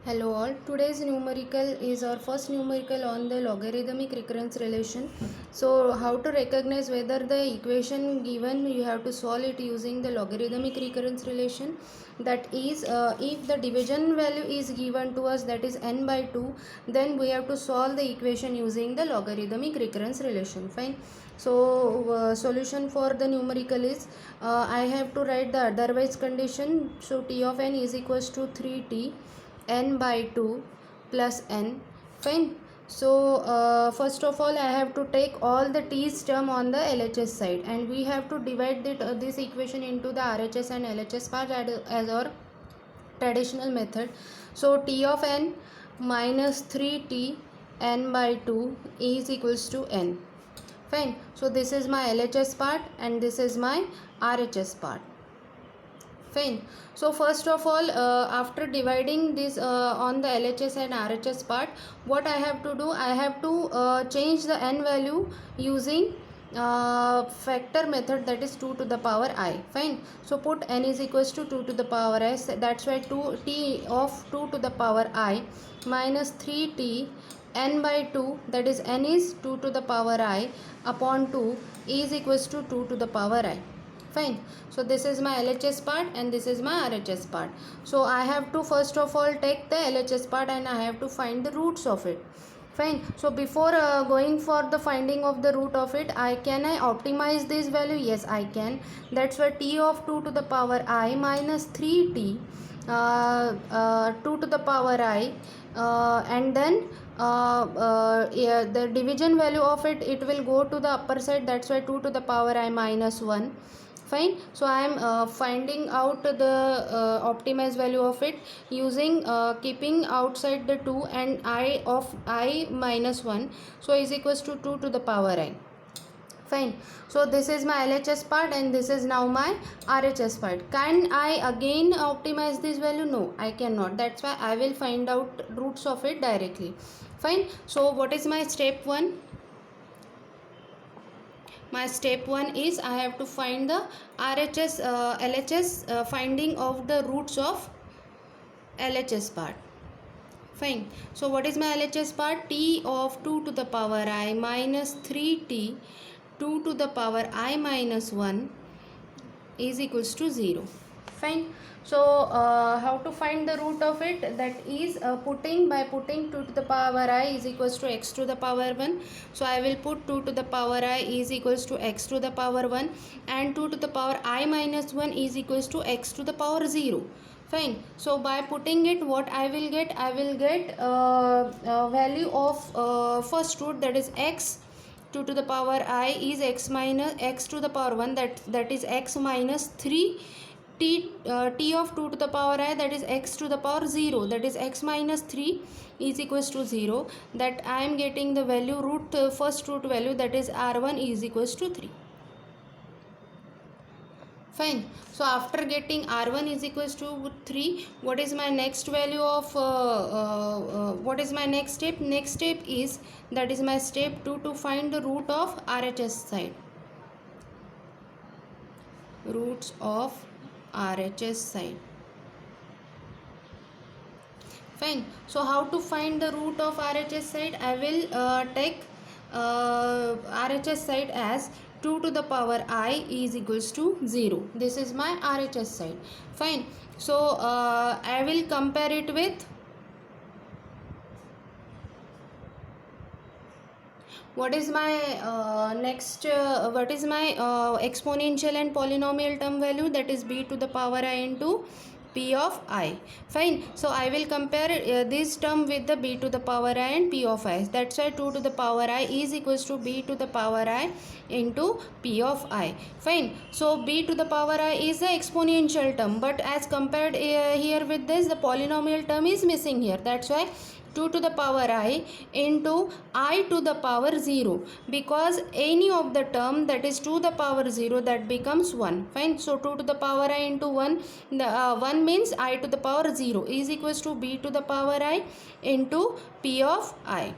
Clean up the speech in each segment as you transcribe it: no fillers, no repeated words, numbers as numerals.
Hello all. Today's numerical is our first numerical on the logarithmic recurrence relation. So how to recognize whether the equation given you have to solve it using the logarithmic recurrence relation. That is if the division value is given to us, that is n by 2, then we have to solve the equation using the logarithmic recurrence relation. Fine. So solution for the numerical is I have to write the otherwise condition. So t of n is equals to 3t n by 2 plus n. Fine. So first of all I have to take all the t's term on the LHS side, and we have to divide this equation into the RHS and LHS part as our traditional method. So t of n minus 3t n by 2 is equals to n. Fine. So this is my LHS part and this is my RHS part. Fine. So first of all after dividing this on the LHS and RHS part, what I have to do, I have to change the n value using factor method, that is 2 to the power I. Fine. So put n is equals to 2 to the power I, that's why 2t of 2 to the power I minus 3t n by 2, that is n is 2 to the power I upon 2 is equals to 2 to the power I. Fine. So this is my LHS part and this is my RHS part. So I have to first of all take the LHS part and I have to find the roots of it. Fine. So before going for the finding of the root of it, can I optimize this value? Yes, I can. That's why t of 2 to the power I minus 3t 2 to the power I and then the division value of it will go to the upper side, that's why 2 to the power I minus 1. Fine. So I am finding out the optimized value of it using keeping outside the 2 and I of I minus 1, so is equals to 2 to the power I. Fine. So this is my LHS part and this is now my RHS part. Can I again optimize this value? No, I cannot. That's why I will find out roots of it directly. Fine. So what is my step 1? My step 1 is I have to find the LHS finding of the roots of LHS part. Fine. So what is my LHS part? T of 2 to the power I minus 3t 2 to the power I minus 1 is equals to 0. Fine. So how to find the root of it? That is putting 2 to the power I is equals to x to the power 1. So I will put 2 to the power I is equals to x to the power 1 and 2 to the power I minus 1 is equals to x to the power 0. Fine. So by putting it, what I will get value of first root, that is x 2 to the power I is x minus x to the power 1, that is x minus 3 t of 2 to the power I, that is x to the power 0, that is x minus 3 is equals to 0. That I am getting the value first root value, that is r1 is equals to 3. Fine. So after getting r1 is equals to 3, what is my next value of what is my next step? Next step is, that is my step 2, to find the root of RHS side. Roots of RHS side. Fine. So how to find the root of RHS side? I will take RHS side as 2 to the power I is equals to 0. This is my RHS side. Fine. So I will compare it with what is my what is my exponential and polynomial term value, that is b to the power I into p of I. Fine. So I will compare this term with the b to the power I and p of I. That's why 2 to the power I is equals to b to the power I into p of I. Fine. So b to the power I is the exponential term, but as compared here with this, the polynomial term is missing here. That's why 2 to the power I into I to the power 0, because any of the term that is to the power 0, that becomes 1. Fine. So 2 to the power I into 1, 1 means I to the power 0 is equals to b to the power I into p of I.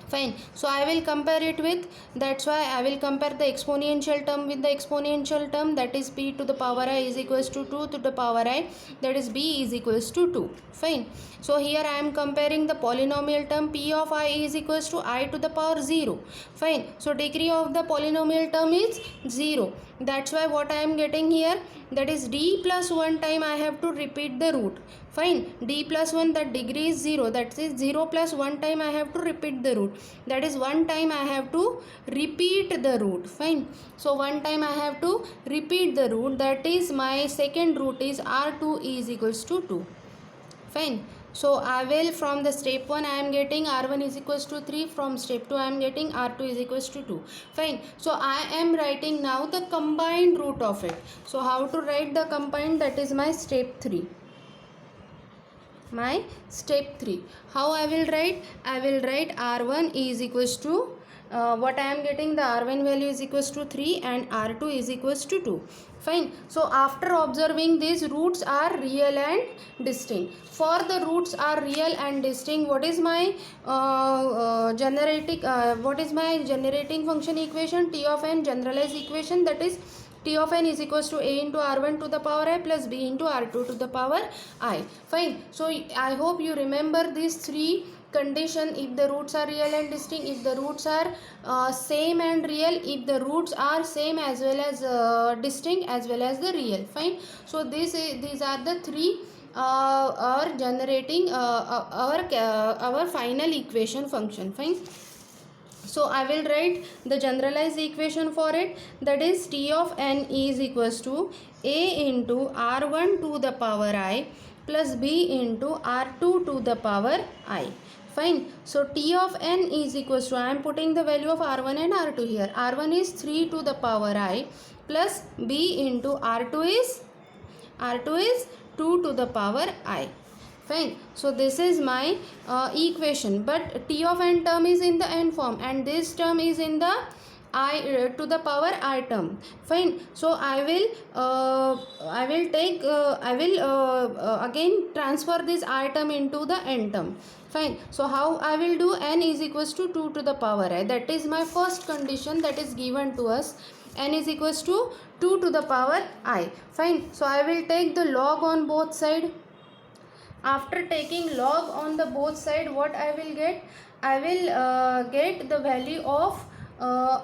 Fine. So I will compare it with, that's why I will compare the exponential term with the exponential term, that is p to the power I is equals to 2 to the power I, that is b is equals to 2. Fine. So here I am comparing the polynomial term p of I is equals to I to the power 0. Fine. So degree of the polynomial term is 0. That's why what I am getting here, that is d plus 1 time I have to repeat the root. Fine. D plus 1, that degree is 0, that is 0 plus 1 time I have to repeat the root, that is 1 time I have to repeat the root. Fine. So 1 time I have to repeat the root, that is my second root is r2 is equals to 2. Fine. So I will, from the step 1 I am getting r1 is equals to 3, from step 2 I am getting r2 is equals to 2. Fine. So I am writing now the combined root of it. So how to write the combined, that is my step 3. My step 3, how I will write, I will write r1 is equals to what I am getting, the r1 value is equals to 3 and r2 is equals to 2. Fine. So after observing these roots are real and distinct, for the roots are real and distinct, what is my generating function equation, t of n generalized equation, that is t of n is equals to a into r1 to the power I plus b into r2 to the power I. Fine. So I hope you remember these three condition, if the roots are real and distinct, if the roots are same and real, if the roots are same as well as distinct as well as the real. Fine. So these are the three are generating our final equation function. Fine. So I will write the generalized equation for it, that is t of n is equals to a into r1 to the power I plus b into r2 to the power I. Fine. So t of n is equals to, I am putting the value of r1 and r2 here. r1 is 3 to the power I plus b into r2 is 2 to the power I. Fine. So this is my equation, but t of n term is in the n form and this term is in the I to the power I term. Fine. So I will again transfer this I term into the n term. Fine. So how I will do, n is equals to 2 to the power I, that is my first condition that is given to us, n is equals to 2 to the power I. Fine. So I will take the log on both side. After taking log on the both side, what I will get, I will get the value of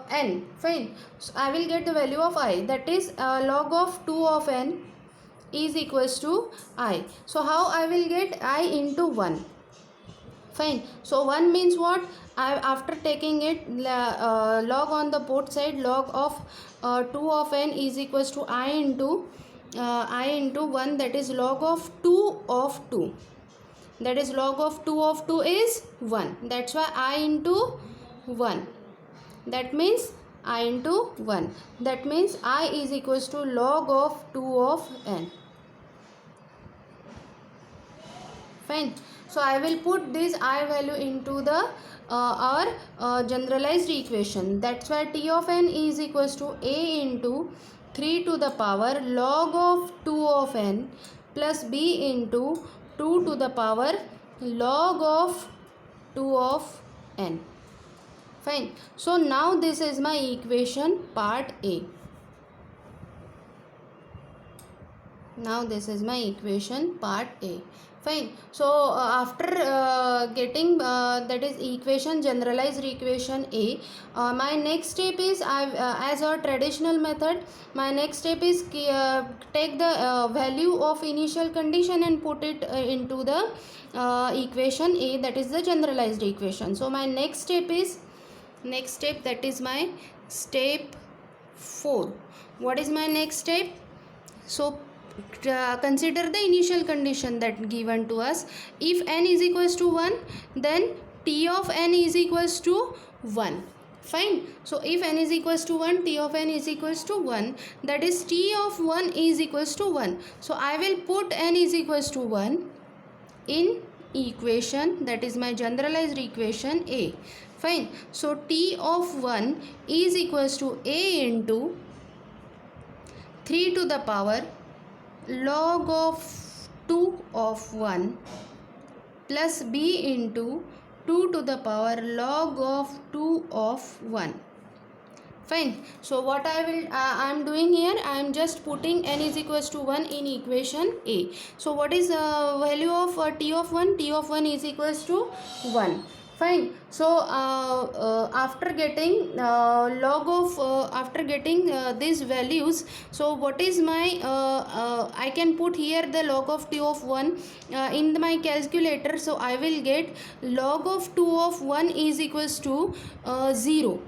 n. Fine. So I will get the value of I, that is log of 2 of n is equals to I. So how I will get, I into 1. Fine. So 1 means what, after taking it log on the both side, log of 2 of n is equals to I into 1, that is log of 2 of 2, that is log of 2 of 2 is 1, that's why I into 1, that means I into 1, that means I is equals to log of 2 of n. Fine. So I will put this I value into the our generalized equation, that's why t of n is equals to a into 3 to the power log of 2 of n plus b into 2 to the power log of 2 of n. Fine. So now this is my equation part A. Now this is my equation part A. Fine. So after getting that is equation, generalized equation A, my next step is as a traditional method, my next step is take the value of initial condition and put it into the equation A, that is the generalized equation. So my next step, that is my step 4. What is my next step? So consider the initial condition that given to us. If n is equals to 1, then t of n is equals to 1. Fine. So if n is equals to 1, t of n is equals to 1, that is t of 1 is equals to 1. So I will put n is equals to 1 in equation, that is my generalized equation A. Fine. So t of 1 is equals to a into 3 to the power log of 2 of 1 plus b into 2 to the power log of 2 of 1. Fine. So what I am doing here, I am just putting n is equals to 1 in equation A. So what is value of t of 1? T of 1 is equals to 1. Fine. So after getting after getting these values, so what is my I can put here the log of t of 1 in my calculator. So I will get log of 2 of 1 is equals to 0.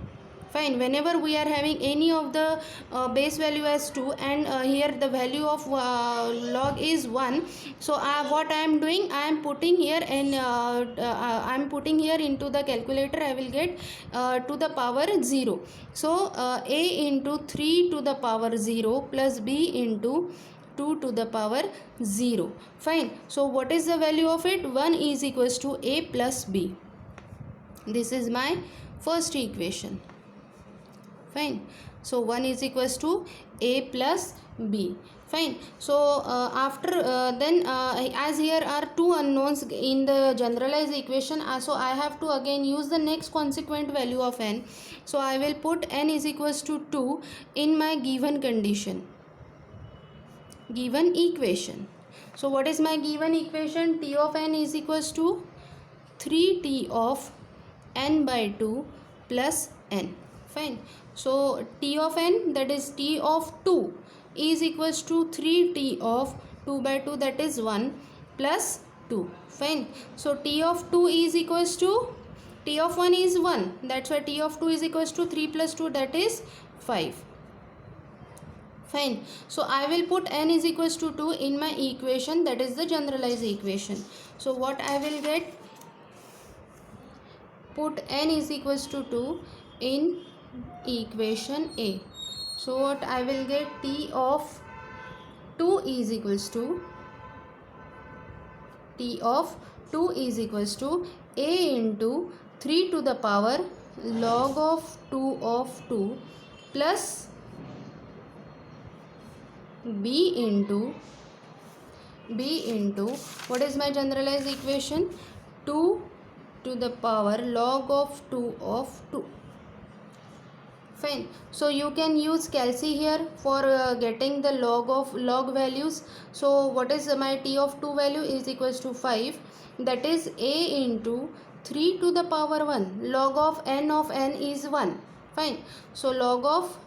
Fine. Whenever we are having any of the base value as 2 and here the value of log is 1, so what I am doing, I am putting here and I am putting here into the calculator. I will get to the power 0. So a into 3 to the power 0 plus b into 2 to the power 0. Fine. So what is the value of it? 1 is equals to a plus b. This is my first equation. Fine. So 1 is equals to a plus b. Fine. So after then as here are two unknowns in the generalized equation, so I have to again use the next consequent value of n. So I will put n is equals to 2 in my given condition, given equation. So what is my given equation? T of n is equals to 3t of n by 2 plus n. Fine. So t of n, that is t of 2, is equals to 3t of 2 by 2, that is 1 plus 2. Fine. So t of 2 is equals to, t of 1 is 1, that's why t of 2 is equals to 3 plus 2, that is 5. Fine. So I will put n is equals to 2 in my equation, that is the generalized equation. So what I will get? Put n is equals to 2 in equation A. So what I will get? T of 2 is equals to, T of 2 is equals to a into 3 to the power log of 2 of 2 plus b into what is my generalized equation? 2 to the power log of 2 of 2. Fine. So you can use calc here for getting the log values. So what is my t of 2 value? Is equals to 5, that is a into 3 to the power 1. Log of n is 1. Fine. So log of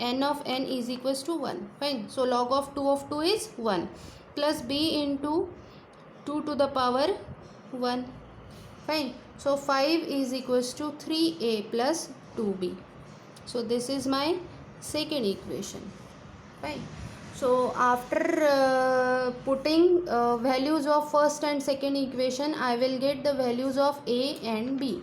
n is equals to 1. Fine. So log of 2 is 1 plus b into 2 to the power 1. Fine. So 5 is equals to 3a plus 2b. So this is my second equation. Fine. So after putting values of first and second equation, I will get the values of a and b.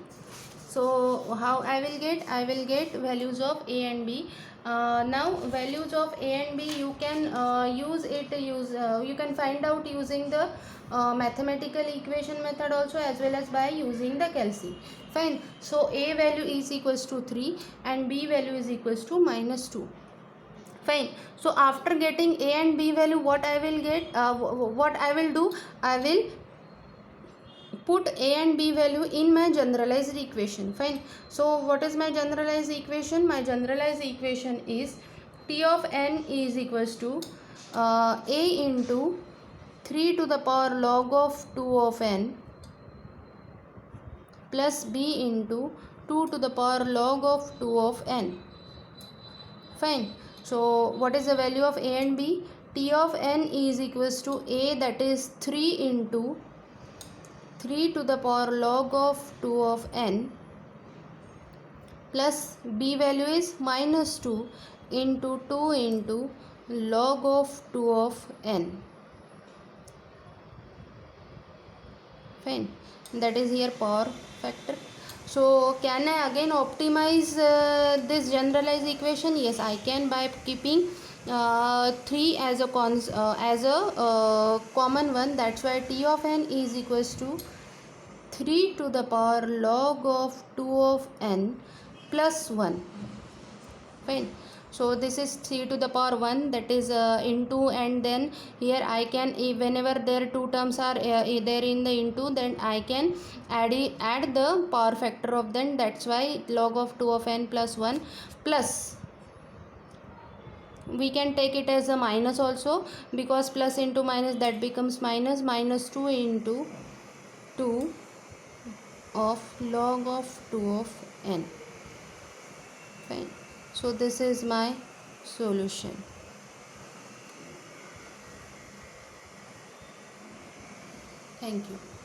So how I will get? I will get values of a and b. Now values of a and b, you can you can find out using the mathematical equation method also, as well as by using the calc. Fine. So a value is equals to 3 and b value is equals to -2. Fine. So after getting a and b value, what I will get? What I will do? I will put a and b value in my generalized equation. Fine. So what is my generalized equation? My generalized equation is t of n is equals to a into 3 to the power log of 2 of n plus b into 2 to the power log of 2 of n. Fine. So what is the value of a and b? T of n is equals to a, that is 3 into 3 to the power log of 2 of n plus b value is -2 into 2 into log of 2 of n. Fine. That is here power factor. So can I again optimize this generalized equation? Yes, I can, by keeping 3 as a common one. That's why t of n is equals to 3 to the power log of 2 of n plus 1. Fine. So this is 3 to the power 1, that is into, and then here I can, whenever there two terms are there in the into, then I can add the power factor of them. That's why log of 2 of n plus 1, plus we can take it as a minus also, because plus into minus, that becomes minus 2 into 2 of log of 2 of n. Fine. So this is my solution. Thank you.